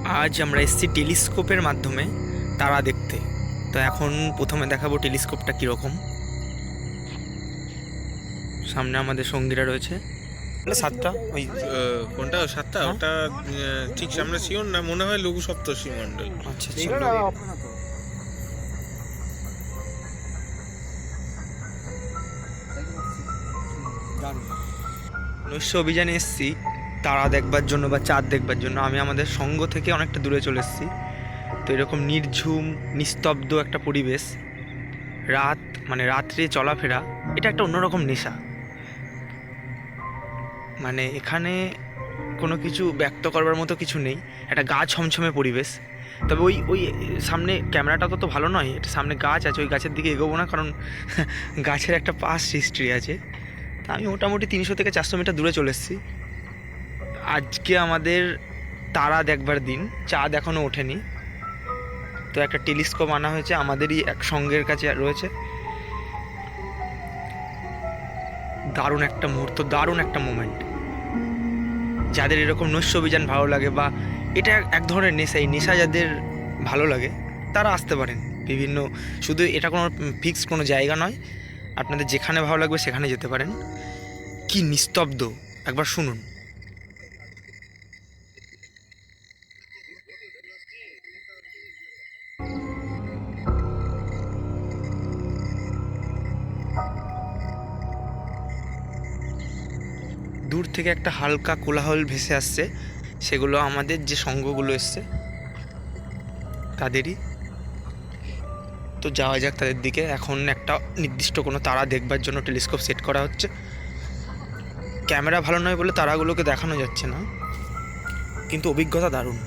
আজ আমরা এসেছি টেলিস্কোপের মাধ্যমে তারা দেখতে। তো এখন প্রথমে দেখাবো টেলিস্কোপটা কীরকম। সামনে আমাদের সঙ্গীরা রয়েছে। সাতটা ওই কোনটা 7টা? হ্যাঁ? ওটা ঠিক সামনে শিওর না, মনে হয় লঘু সপ্তর্ষি মণ্ডল। আচ্ছা নৈশ অভিযানে এসেছি তারা দেখবার জন্য বা চাঁদ দেখবার জন্য। আমি আমাদের সঙ্গ থেকে অনেকটা দূরে চলে এসেছি। তো এরকম নির্ঝুম নিস্তব্ধ একটা পরিবেশ, রাত মানে রাত্রে চলাফেরা, এটা একটা অন্যরকম নেশা। মানে এখানে কোনো কিছু ব্যক্ত করবার মতো কিছু নেই, একটা গা ছমছমে পরিবেশ। তবে ওই ওই সামনে ক্যামেরাটা তো ভালো নয়, এটা সামনে গাছ আছে, ওই গাছের দিকে এগোবো না, কারণ গাছের একটা পাস্ট হিস্ট্রি আছে। তা আমি মোটামুটি 300 থেকে 400 মিটার দূরে চলে এসেছি। আজকে আমাদের তারা দেখবার দিন, চাঁদ এখনও ওঠেনি। তো একটা টেলিস্কোপ আনা হয়েছে, আমাদেরই এক সঙ্গের কাছে রয়েছে। দারুণ একটা মুহূর্ত, দারুণ একটা মোমেন্ট। যাদের এরকম নৈশ অভিযান ভালো লাগে বা এটা এক ধরনের নেশা, এই নেশা যাদের ভালো লাগে তারা আসতে পারেন বিভিন্ন, শুধু এটা কোনো ফিক্স কোনো জায়গা নয়, আপনাদের যেখানে ভালো লাগবে সেখানে যেতে পারেন। কি নিস্তব্ধ, একবার শুনুন। দূর থেকে একটা হালকা কোলাহল ভেসে আসছে, সেগুলো আমাদের যে সঙ্গগুলো এসছে তাদেরই। তো যাওয়া যাক তাদের দিকে। এখন একটা নির্দিষ্ট কোনো তারা দেখবার জন্য টেলিস্কোপ সেট করা হচ্ছে। ক্যামেরা ভালো নয় বলে তারাগুলোকে দেখানো যাচ্ছে না, কিন্তু অভিজ্ঞতা দারুণ।